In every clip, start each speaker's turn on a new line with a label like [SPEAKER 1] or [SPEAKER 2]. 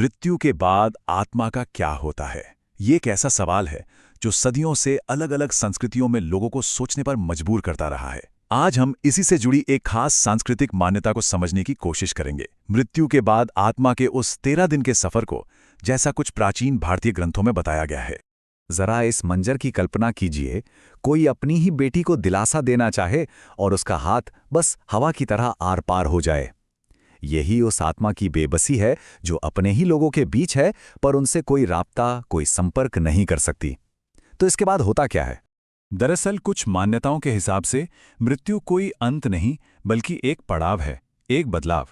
[SPEAKER 1] मृत्यु के बाद आत्मा का क्या होता है? ये एक ऐसा सवाल है जो सदियों से अलग अलग संस्कृतियों में लोगों को सोचने पर मजबूर करता रहा है। आज हम इसी से जुड़ी एक खास सांस्कृतिक मान्यता को समझने की कोशिश करेंगे। मृत्यु के बाद आत्मा के उस 13 दिन के सफर को, जैसा कुछ प्राचीन भारतीय ग्रंथों में बताया गया है।
[SPEAKER 2] जरा इस मंजर की कल्पना कीजिए, कोई अपनी ही बेटी को दिलासा देना चाहे और उसका हाथ बस हवा की तरह आर पार हो जाए। यही उस आत्मा की बेबसी है जो अपने ही लोगों के बीच है, पर उनसे कोई राब्ता, कोई संपर्क नहीं कर सकती। तो इसके बाद होता क्या है?
[SPEAKER 1] दरअसल कुछ मान्यताओं के हिसाब से मृत्यु कोई अंत नहीं, बल्कि एक पड़ाव है, एक बदलाव।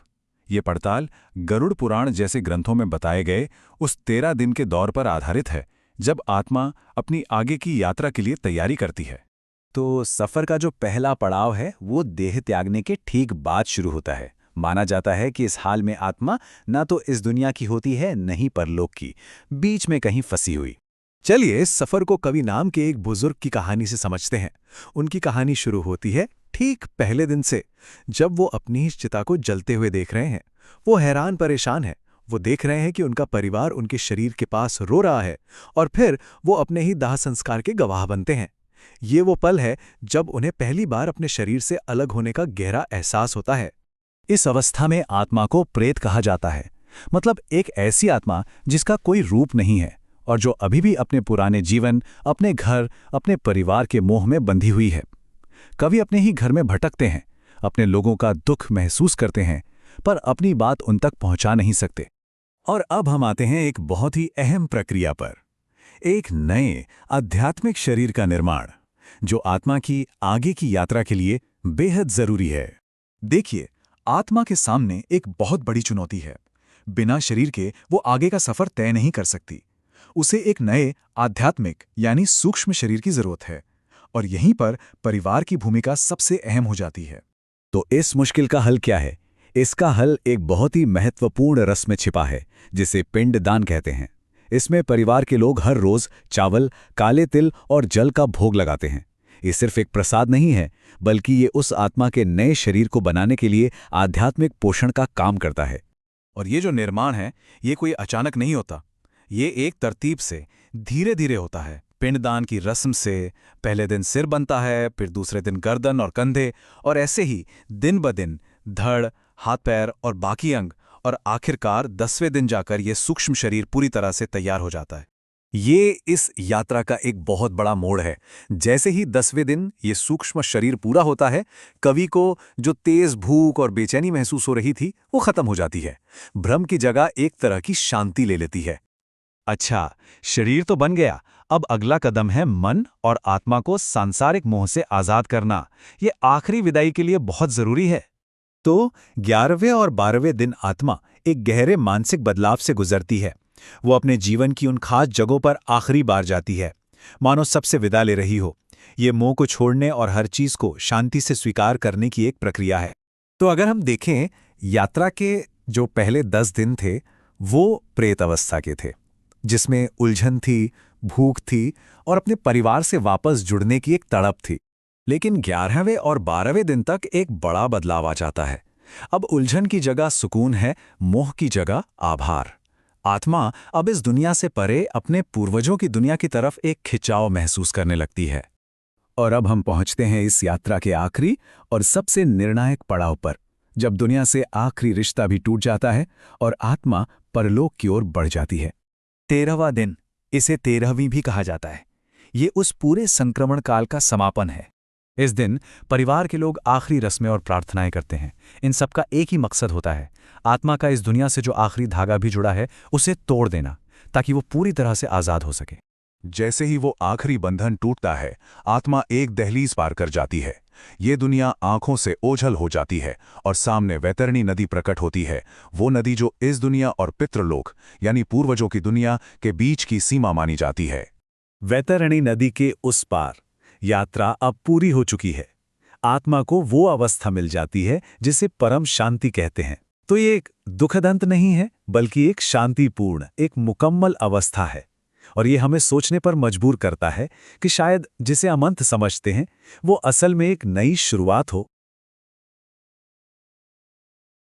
[SPEAKER 1] ये पड़ताल गरुड़ पुराण जैसे ग्रंथों में बताए गए उस 13 दिन के दौर पर आधारित है, जब आत्मा अपनी आगे की यात्रा के लिए तैयारी करती है।
[SPEAKER 2] तो सफर का जो पहला पड़ाव है वो देह त्यागने के ठीक बाद शुरू होता है। माना जाता है कि इस हाल में आत्मा न तो इस दुनिया की होती है, न ही परलोक की, बीच में कहीं फंसी हुई।
[SPEAKER 3] चलिए इस सफर को कवि नाम के एक बुजुर्ग की कहानी से समझते हैं। उनकी कहानी शुरू होती है ठीक पहले दिन से, जब वो अपनी ही चिता को जलते हुए देख रहे हैं। वो हैरान परेशान है। वो देख रहे हैं कि उनका परिवार उनके शरीर के पास रो रहा है और फिर वो अपने ही दाह संस्कार के गवाह बनते हैं। ये वो पल है जब उन्हें पहली बार अपने शरीर से अलग होने का गहरा एहसास होता है।
[SPEAKER 2] इस अवस्था में आत्मा को प्रेत कहा जाता है, मतलब एक ऐसी आत्मा जिसका कोई रूप नहीं है और जो अभी भी अपने पुराने जीवन, अपने घर, अपने परिवार के मोह में बंधी हुई है। कवि अपने ही घर में भटकते हैं, अपने लोगों का दुख महसूस करते हैं, पर अपनी बात उन तक पहुंचा नहीं सकते। और अब हम आते हैं एक बहुत ही अहम प्रक्रिया पर, एक नए आध्यात्मिक शरीर का निर्माण, जो आत्मा की आगे की यात्रा के लिए बेहद जरूरी है।
[SPEAKER 3] देखिए, आत्मा के सामने एक बहुत बड़ी चुनौती है। बिना शरीर के वो आगे का सफर तय नहीं कर सकती। उसे एक नए आध्यात्मिक यानी सूक्ष्म शरीर की जरूरत है, और यहीं पर परिवार की भूमिका सबसे अहम हो जाती है।
[SPEAKER 2] तो इस मुश्किल का हल क्या है? इसका हल एक बहुत ही महत्वपूर्ण रस्म में छिपा है, जिसे पिंडदान कहते हैं। इसमें परिवार के लोग हर रोज चावल, काले तिल और जल का भोग लगाते हैं। ये सिर्फ एक प्रसाद नहीं है, बल्कि ये उस आत्मा के नए शरीर को बनाने के लिए आध्यात्मिक पोषण का काम करता है।
[SPEAKER 3] और ये जो निर्माण है, ये कोई अचानक नहीं होता। ये एक तरतीब से धीरे धीरे होता है। पिंडदान की रस्म से पहले दिन सिर बनता है, फिर दूसरे दिन गर्दन और कंधे, और ऐसे ही दिन ब दिन धड़, हाथ पैर और बाकी अंग, और आखिरकार 10वें दिन जाकर ये सूक्ष्म शरीर पूरी तरह से तैयार हो जाता है।
[SPEAKER 2] ये इस यात्रा का एक बहुत बड़ा मोड़ है। जैसे ही 10वें दिन ये सूक्ष्म शरीर पूरा होता है, कवि को जो तेज भूख और बेचैनी महसूस हो रही थी वो खत्म हो जाती है। भ्रम की जगह एक तरह की शांति ले लेती है। अच्छा, शरीर तो बन गया, अब अगला कदम है मन और आत्मा को सांसारिक मोह से आजाद करना। ये आखिरी विदाई के लिए बहुत जरूरी है। तो 11वें और 12वें दिन आत्मा एक गहरे मानसिक बदलाव से गुजरती है। वो अपने जीवन की उन खास जगहों पर आखिरी बार जाती है, मानो सबसे विदा ले रही हो। ये मोह को छोड़ने और हर चीज को शांति से स्वीकार करने की एक प्रक्रिया है। तो अगर हम देखें, यात्रा के जो पहले 10 दिन थे वो प्रेत अवस्था के थे, जिसमें उलझन थी, भूख थी और अपने परिवार से वापस जुड़ने की एक तड़प थी। लेकिन 11वें और 12वें दिन तक एक बड़ा बदलाव आ जाता है। अब उलझन की जगह सुकून है, मोह की जगह आभार। आत्मा अब इस दुनिया से परे अपने पूर्वजों की दुनिया की तरफ एक खिंचाव महसूस करने लगती है। और अब हम पहुंचते हैं इस यात्रा के आखिरी और सबसे निर्णायक पड़ाव पर, जब दुनिया से आखिरी रिश्ता भी टूट जाता है और आत्मा परलोक की ओर बढ़ जाती है। 13वां दिन, इसे 13वीं भी कहा जाता है, ये उस पूरे संक्रमण काल का समापन है। इस दिन परिवार के लोग आखिरी रस्में और प्रार्थनाएं करते हैं। इन सबका एक ही मकसद होता है, आत्मा का इस दुनिया से जो आखिरी धागा भी जुड़ा है उसे तोड़ देना, ताकि वो पूरी तरह से आजाद हो सके।
[SPEAKER 1] जैसे ही वो आखिरी बंधन टूटता है, आत्मा एक दहलीज पार कर जाती है। ये दुनिया आंखों से ओझल हो जाती है और सामने वैतरणी नदी प्रकट होती है, वो नदी जो इस दुनिया और पितृलोक यानी पूर्वजों की दुनिया के बीच की सीमा मानी जाती है।
[SPEAKER 2] वैतरणी नदी के उस पार यात्रा अब पूरी हो चुकी है। आत्मा को वो अवस्था मिल जाती है जिसे परम शांति कहते हैं। तो ये एक दुखद अंत नहीं है, बल्कि एक शांतिपूर्ण, एक मुकम्मल अवस्था है। और ये हमें सोचने पर मजबूर करता है कि शायद जिसे हम अंत समझते हैं वो असल में एक नई शुरुआत हो।